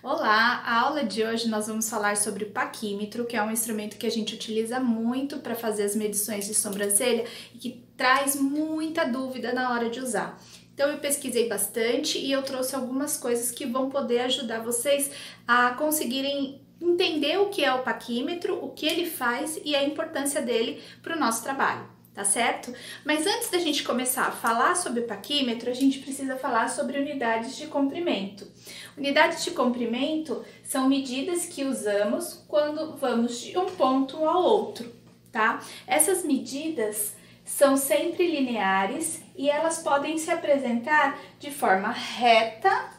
Olá, a aula de hoje nós vamos falar sobre o paquímetro, que é um instrumento que a gente utiliza muito para fazer as medições de sobrancelha e que traz muita dúvida na hora de usar. Então eu pesquisei bastante e eu trouxe algumas coisas que vão poder ajudar vocês a conseguirem entender o que é o paquímetro, o que ele faz e a importância dele para o nosso trabalho. Tá certo? Mas antes da gente começar a falar sobre o paquímetro, a gente precisa falar sobre unidades de comprimento. Unidades de comprimento são medidas que usamos quando vamos de um ponto ao outro, tá? Essas medidas são sempre lineares e elas podem se apresentar de forma reta,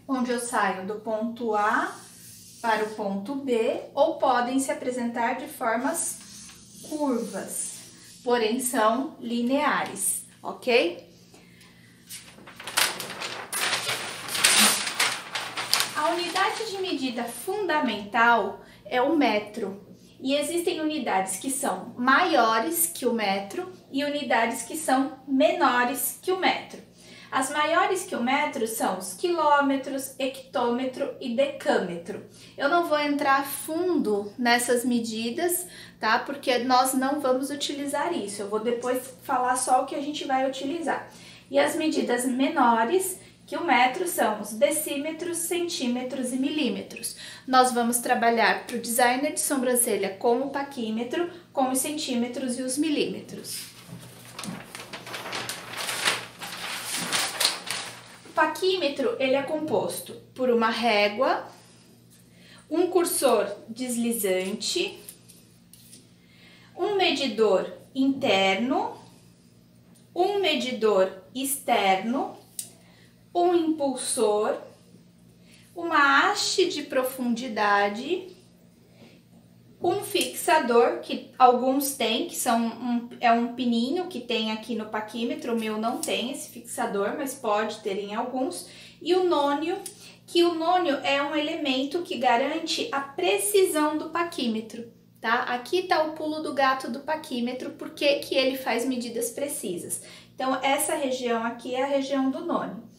onde eu saio do ponto A para o ponto B, ou podem se apresentar de formas curvas, porém são lineares, ok? A unidade de medida fundamental é o metro, e existem unidades que são maiores que o metro e unidades que são menores que o metro. As maiores que o metro são os quilômetros, hectômetro e decâmetro. Eu não vou entrar a fundo nessas medidas, tá? Porque nós não vamos utilizar isso. Eu vou depois falar só o que a gente vai utilizar. E as medidas menores que o metro são os decímetros, centímetros e milímetros. Nós vamos trabalhar para o designer de sobrancelha com o paquímetro, com os centímetros e os milímetros. O paquímetro ele é composto por uma régua, um cursor deslizante, um medidor interno, um medidor externo, um impulsor, uma haste de profundidade, um fixador, que alguns têm, que é um pininho que tem aqui no paquímetro, o meu não tem esse fixador, mas pode ter em alguns, e o nônio, que o nônio é um elemento que garante a precisão do paquímetro, tá? Aqui tá o pulo do gato do paquímetro, porque que ele faz medidas precisas. Então, essa região aqui é a região do nônio.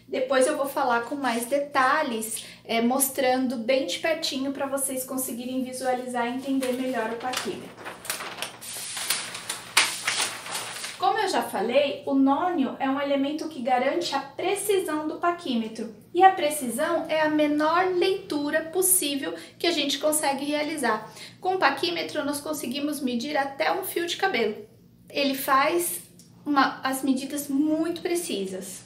Depois eu vou falar com mais detalhes, mostrando bem de pertinho para vocês conseguirem visualizar e entender melhor o paquímetro. Como eu já falei, o nônio é um elemento que garante a precisão do paquímetro. E a precisão é a menor leitura possível que a gente consegue realizar. Com o paquímetro nós conseguimos medir até um fio de cabelo. Ele faz as medidas muito precisas.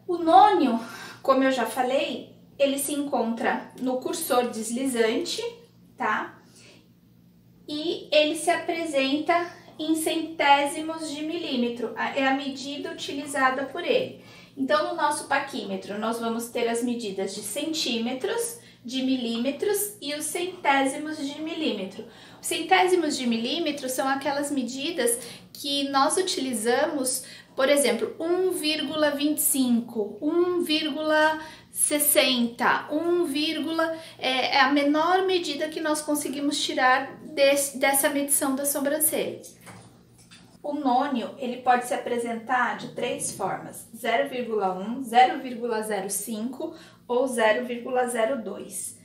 O nônio, como eu já falei, ele se encontra no cursor deslizante, tá? E ele se apresenta em centésimos de milímetro, é a medida utilizada por ele. Então, no nosso paquímetro, nós vamos ter as medidas de centímetros, de milímetros e os centésimos de milímetro. Os centésimos de milímetro são aquelas medidas que nós utilizamos, por exemplo, 1,25, 1,60, 1, é a menor medida que nós conseguimos tirar dessa medição da sobrancelha. O nônio, ele pode se apresentar de três formas: 0,1, 0,05 ou 0,02.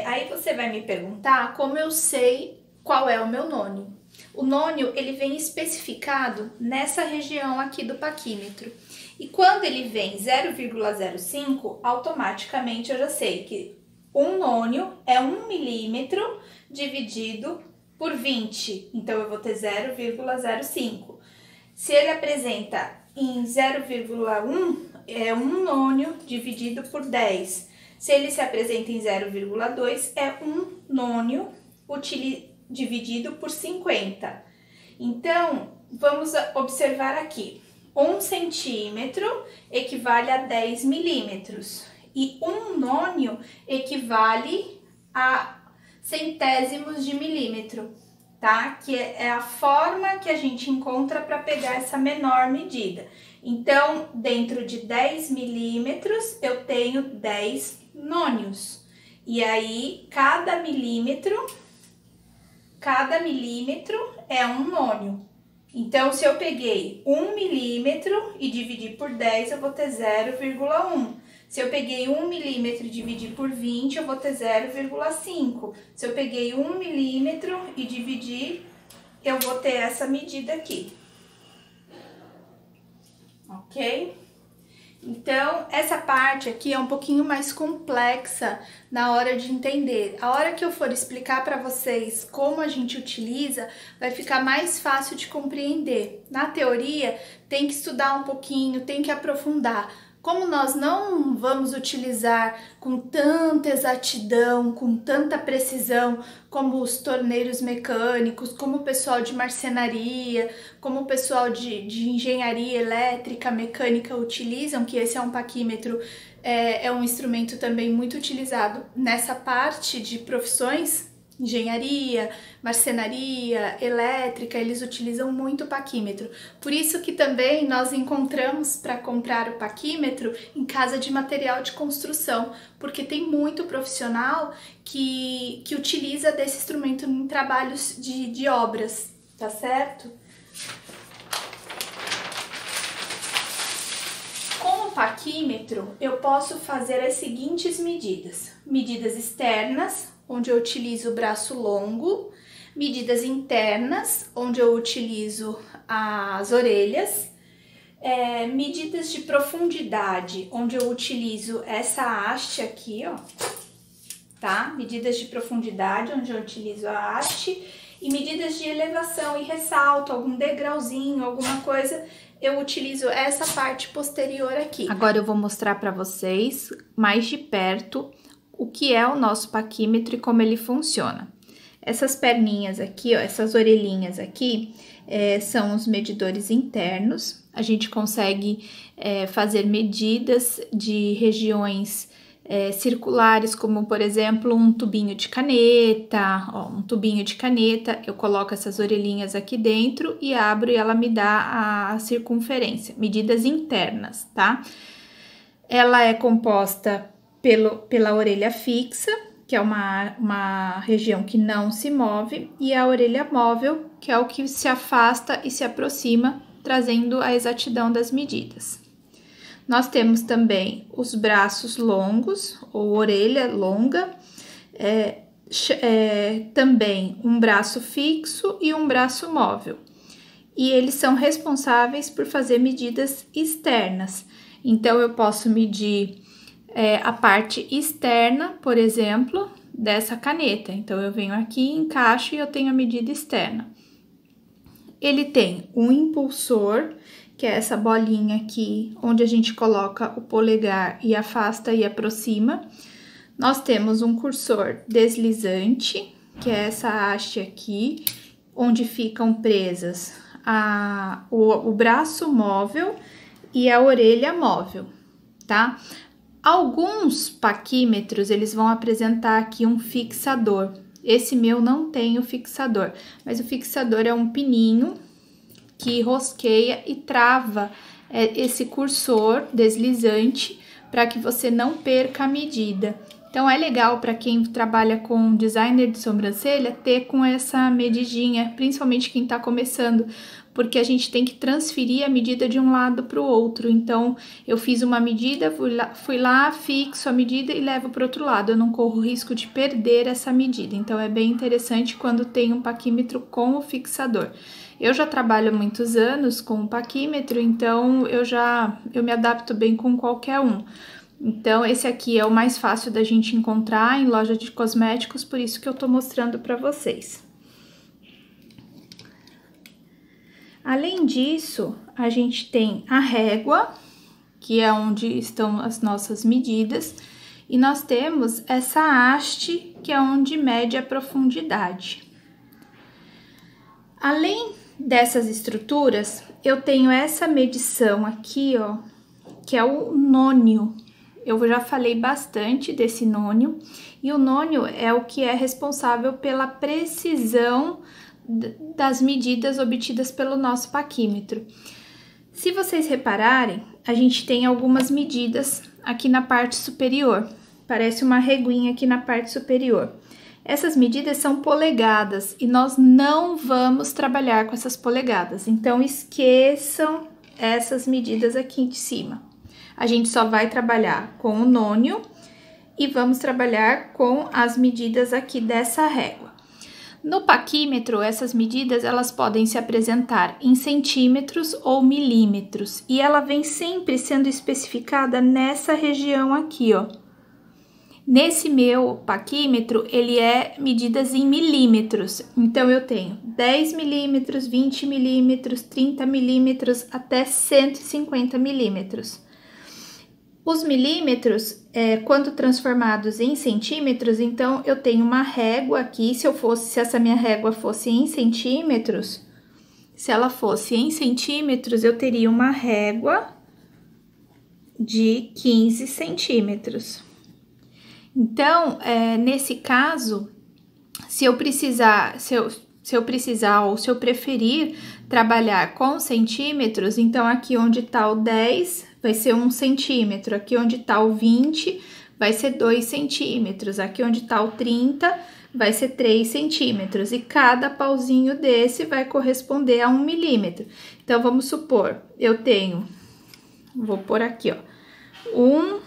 Aí você vai me perguntar como eu sei qual é o meu nônio. O nônio, ele vem especificado nessa região aqui do paquímetro. E quando ele vem 0,05, automaticamente eu já sei que um nônio é 1 milímetro dividido por 20. Então, eu vou ter 0,05. Se ele apresenta em 0,1, é 1 nônio dividido por 10. Se ele se apresenta em 0,2, é 1 nônio dividido por 50. Então, vamos observar aqui. 1 centímetro equivale a 10 milímetros. E 1 nônio equivale a centésimos de milímetro, tá? Que é a forma que a gente encontra para pegar essa menor medida. Então, dentro de 10 milímetros, eu tenho 10 nônios. E aí, cada milímetro é um nônio. Então, se eu peguei 1 milímetro e dividi por 10, eu vou ter 0,1. Se eu peguei 1 milímetro e dividir por 20, eu vou ter 0,5. Se eu peguei 1 milímetro e dividir, eu vou ter essa medida aqui. Ok? Então, essa parte aqui é um pouquinho mais complexa na hora de entender. A hora que eu for explicar para vocês como a gente utiliza, vai ficar mais fácil de compreender. Na teoria, tem que estudar um pouquinho, tem que aprofundar. Como nós não vamos utilizar com tanta exatidão, com tanta precisão, como os torneiros mecânicos, como o pessoal de marcenaria, como o pessoal de engenharia elétrica, mecânica utilizam, que esse é um paquímetro, é um instrumento também muito utilizado nessa parte de profissões, engenharia, marcenaria, elétrica, eles utilizam muito o paquímetro. Por isso que também nós encontramos para comprar o paquímetro em casa de material de construção, porque tem muito profissional que utiliza desse instrumento em trabalhos de obras, tá certo? Com o paquímetro, eu posso fazer as seguintes medidas. Medidas externas, onde eu utilizo o braço longo, medidas internas, onde eu utilizo as orelhas, medidas de profundidade, onde eu utilizo essa haste aqui, ó, tá? Medidas de profundidade, onde eu utilizo a haste, e medidas de elevação e ressalto, algum degrauzinho, alguma coisa, eu utilizo essa parte posterior aqui. Agora eu vou mostrar para vocês mais de perto o que é o nosso paquímetro e como ele funciona. Essas perninhas aqui, ó, essas orelhinhas aqui, são os medidores internos. A gente consegue fazer medidas de regiões circulares, como por exemplo um tubinho de caneta, ó, um tubinho de caneta, eu coloco essas orelhinhas aqui dentro e abro e ela me dá a circunferência, medidas internas, tá? Ela é composta pela orelha fixa, que é uma região que não se move, e a orelha móvel, que é o que se afasta e se aproxima, trazendo a exatidão das medidas. Nós temos também os braços longos, ou orelha longa, também um braço fixo e um braço móvel. E eles são responsáveis por fazer medidas externas. Então, eu posso medir a parte externa, por exemplo, dessa caneta. Então, eu venho aqui, encaixo e eu tenho a medida externa. Ele tem um impulsor, que é essa bolinha aqui, onde a gente coloca o polegar e afasta e aproxima. Nós temos um cursor deslizante, que é essa haste aqui, onde ficam presas o braço móvel e a orelha móvel, tá? Alguns paquímetros, eles vão apresentar aqui um fixador. Esse meu não tem o fixador, mas o fixador é um pininho que rosqueia e trava esse cursor deslizante para que você não perca a medida. Então, é legal para quem trabalha com designer de sobrancelha ter com essa medidinha, principalmente quem está começando, porque a gente tem que transferir a medida de um lado para o outro. Então, eu fiz uma medida, fui lá, fixo a medida e levo para o outro lado. Eu não corro risco de perder essa medida. Então, é bem interessante quando tem um paquímetro com o fixador. Eu já trabalho há muitos anos com o paquímetro, então eu me adapto bem com qualquer um. Então, esse aqui é o mais fácil da gente encontrar em loja de cosméticos, por isso que eu tô mostrando para vocês. Além disso, a gente tem a régua, que é onde estão as nossas medidas, e nós temos essa haste, que é onde mede a profundidade. Além dessas estruturas, eu tenho essa medição aqui, ó, que é o nônio. Eu já falei bastante desse nônio, e o nônio é o que é responsável pela precisão das medidas obtidas pelo nosso paquímetro. Se vocês repararem, a gente tem algumas medidas aqui na parte superior, parece uma reguinha aqui na parte superior. Essas medidas são polegadas e nós não vamos trabalhar com essas polegadas, então esqueçam essas medidas aqui de cima. a gente só vai trabalhar com o nônio e vamos trabalhar com as medidas aqui dessa régua. No paquímetro, essas medidas, elas podem se apresentar em centímetros ou milímetros, e ela vem sempre sendo especificada nessa região aqui, ó. Nesse meu paquímetro, ele é medidas em milímetros, então eu tenho 10 milímetros, 20 milímetros, 30 milímetros, até 150 milímetros. Os milímetros, quando transformados em centímetros, então eu tenho uma régua aqui, se essa minha régua fosse em centímetros, se ela fosse em centímetros, eu teria uma régua de 15 centímetros. Então, nesse caso, se eu preferir trabalhar com centímetros, então aqui onde tá o 10 vai ser 1 centímetro, aqui onde tá o 20 vai ser 2 centímetros, aqui onde tá o 30 vai ser 3 centímetros, e cada pauzinho desse vai corresponder a 1 milímetro. Então, vamos supor, eu tenho, vou pôr aqui, ó, 1,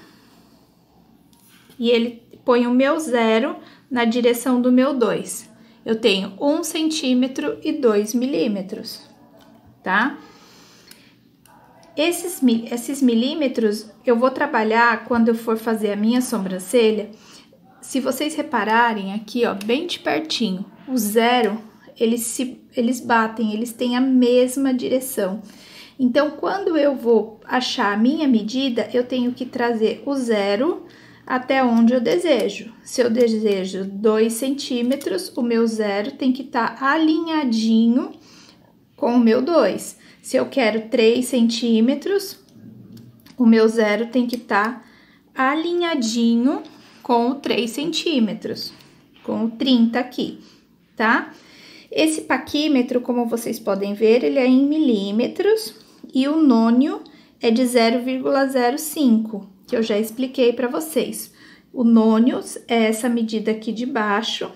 e ele põe o meu 0 na direção do meu 2. Eu tenho 1 centímetro e 2 milímetros, tá? Esses milímetros eu vou trabalhar quando eu for fazer a minha sobrancelha. Se vocês repararem aqui, ó, bem de pertinho, o 0, eles batem, eles têm a mesma direção. Então, quando eu vou achar a minha medida, eu tenho que trazer o 0 até onde eu desejo. Se eu desejo 2 centímetros, o meu 0 tem que estar alinhadinho com o meu 2. Se eu quero 3 centímetros, o meu 0 tem que estar alinhadinho com o 3 centímetros, com o 30 aqui, tá? Esse paquímetro, como vocês podem ver, ele é em milímetros e o nônio é de 0,05, que eu já expliquei para vocês. O nônio é essa medida aqui de baixo,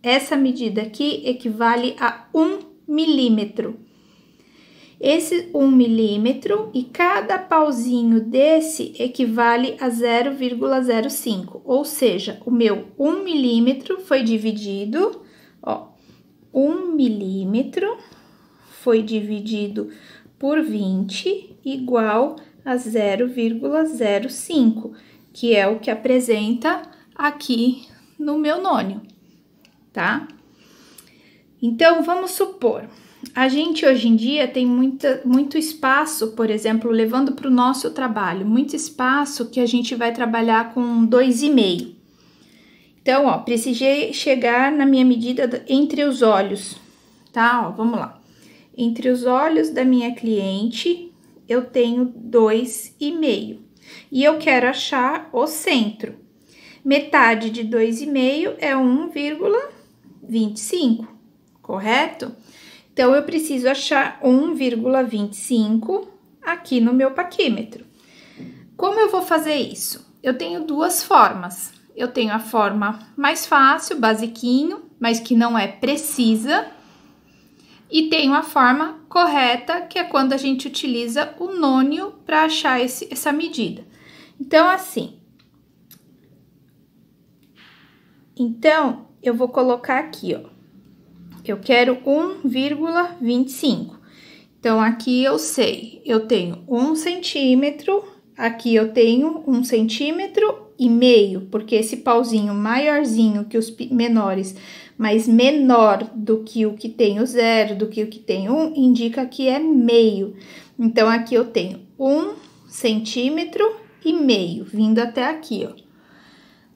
essa medida aqui equivale a 1 milímetro. Esse 1 milímetro e cada pauzinho desse equivale a 0,05, ou seja, o meu 1 milímetro foi dividido, ó, 1 milímetro foi dividido por 20 igual a 0,05, que é o que apresenta aqui no meu nônio, tá? Então, vamos supor, a gente hoje em dia tem muito espaço, por exemplo, levando para o nosso trabalho, muito espaço que a gente vai trabalhar com 2,5. Então, ó, precisei chegar na minha medida entre os olhos, tá? Ó, vamos lá. Entre os olhos da minha cliente, eu tenho 2,5 e eu quero achar o centro. Metade de 2,5 é 1,25, correto? Então, eu preciso achar 1,25 aqui no meu paquímetro. Como eu vou fazer isso? Eu tenho duas formas. Eu tenho a forma mais fácil, basiquinho, mas que não é precisa. E tenho a forma correta, que é quando a gente utiliza o nônio para achar essa medida. Então, assim. Então, eu vou colocar aqui, ó. Eu quero 1,25. Então, aqui eu sei, eu tenho 1 centímetro, aqui eu tenho 1,5 centímetros, porque esse pauzinho maiorzinho que os menores, mas menor do que o que tem o 0, do que o que tem 1, indica que é meio. Então, aqui eu tenho 1,5 centímetros, vindo até aqui, ó.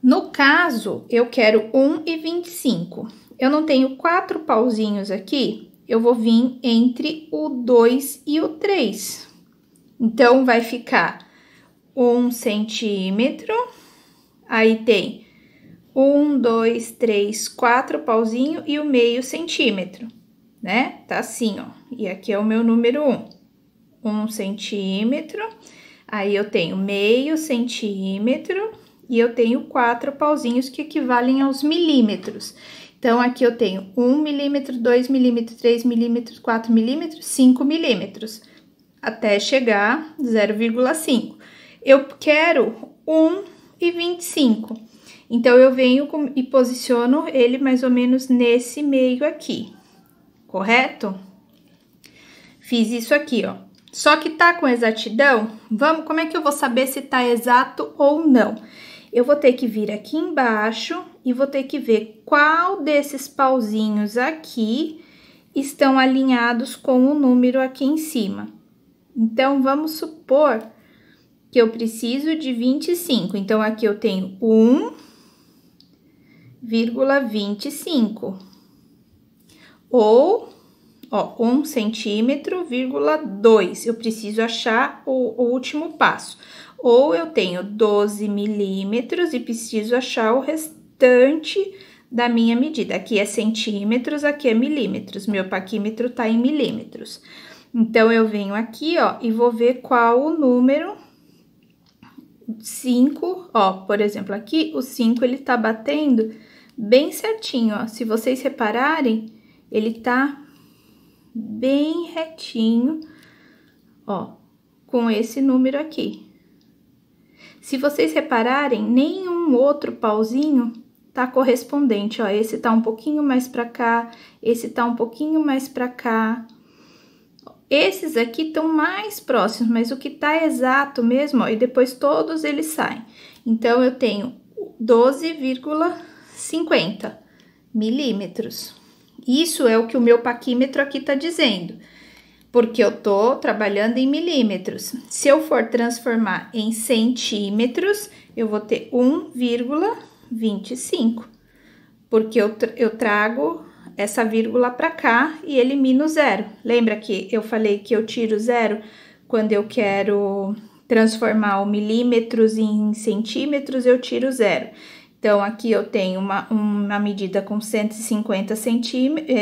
No caso, eu quero 1,25. Eu não tenho 4 pauzinhos aqui, eu vou vir entre o 2 e o 3. Então, vai ficar 1 centímetro, aí tem 1, 2, 3, 4 pauzinhos e o meio centímetro, né? Tá assim, ó. E aqui é o meu número 1 centímetro, aí eu tenho meio centímetro e eu tenho 4 pauzinhos que equivalem aos milímetros. Então, aqui eu tenho 1 milímetro, 2 milímetros, 3 milímetros, 4 milímetros, 5 milímetros, até chegar 0,5. eu quero 1,25. Então, eu venho e posiciono ele mais ou menos nesse meio aqui, correto? Fiz isso aqui, ó. Só que tá com exatidão? Como é que eu vou saber se tá exato ou não? Eu vou ter que vir aqui embaixo e vou ter que ver qual desses pauzinhos aqui estão alinhados com o número aqui em cima. Então, vamos supor que eu preciso de 25. Então, aqui eu tenho 1,25. Ou, ó, 1 centímetro, 2. Eu preciso achar o último passo. Ou eu tenho 12 milímetros e preciso achar o restante da minha medida. Aqui é centímetros, aqui é milímetros. Meu paquímetro tá em milímetros. Então, eu venho aqui, ó, e vou ver qual o número 5, ó, por exemplo, aqui o 5 ele tá batendo bem certinho, ó. Se vocês repararem, ele tá bem retinho, ó, com esse número aqui. Se vocês repararem, nenhum outro pauzinho tá correspondente, ó. Esse tá um pouquinho mais pra cá, esse tá um pouquinho mais pra cá. Esses aqui estão mais próximos, mas o que tá exato mesmo, ó, e depois todos eles saem. Então, eu tenho 12,50 milímetros. Isso é o que o meu paquímetro aqui tá dizendo, porque eu tô trabalhando em milímetros. Se eu for transformar em centímetros, eu vou ter 1,25, porque eu trago essa vírgula para cá e elimino zero. Lembra que eu falei que eu tiro zero quando eu quero transformar o milímetros em centímetros, eu tiro zero. Então, aqui eu tenho uma medida com 150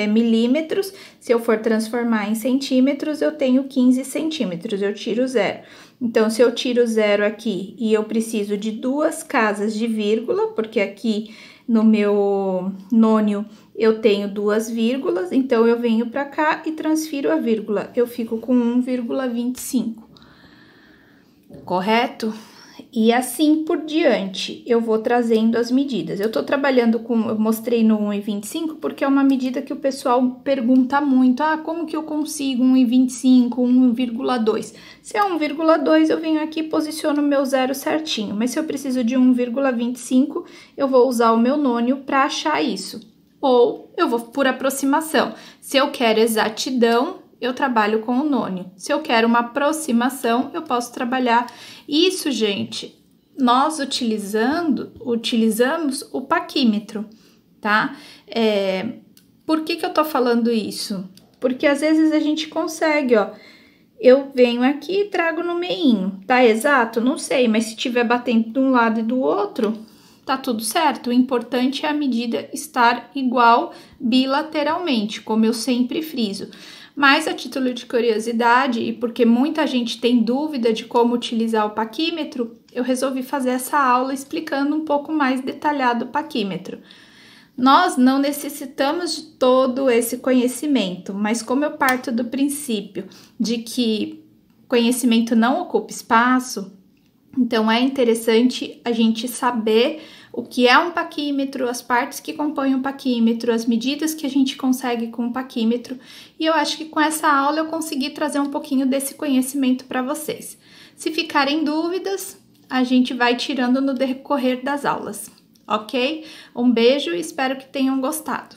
milímetros. Se eu for transformar em centímetros, eu tenho 15 centímetros, eu tiro zero. Então, se eu tiro zero aqui e eu preciso de 2 casas de vírgula, porque aqui no meu nônio eu tenho 2 vírgulas, então eu venho para cá e transfiro a vírgula. Eu fico com 1,25, correto? E assim por diante, eu vou trazendo as medidas. Eu tô trabalhando eu mostrei no 1,25 porque é uma medida que o pessoal pergunta muito. Ah, como que eu consigo 1,25, 1,2? Se é 1,2, eu venho aqui e posiciono o meu zero certinho. Mas se eu preciso de 1,25, eu vou usar o meu nônio para achar isso. Ou eu vou por aproximação. Se eu quero exatidão, eu trabalho com o nônio. Se eu quero uma aproximação, eu posso trabalhar. Isso, gente, nós utilizamos o paquímetro, tá? Por que eu tô falando isso? Porque às vezes a gente consegue, ó. Eu venho aqui e trago no meinho. Tá exato? Não sei, mas se tiver batendo de um lado e do outro, tá tudo certo. O importante é a medida estar igual bilateralmente, como eu sempre friso. Mas a título de curiosidade e porque muita gente tem dúvida de como utilizar o paquímetro, eu resolvi fazer essa aula explicando um pouco mais detalhado o paquímetro. Nós não necessitamos de todo esse conhecimento, mas como eu parto do princípio de que conhecimento não ocupa espaço, então é interessante a gente saber o que é um paquímetro, as partes que compõem o paquímetro, as medidas que a gente consegue com o paquímetro, e eu acho que com essa aula eu consegui trazer um pouquinho desse conhecimento para vocês. Se ficarem dúvidas, a gente vai tirando no decorrer das aulas, ok? Um beijo e espero que tenham gostado.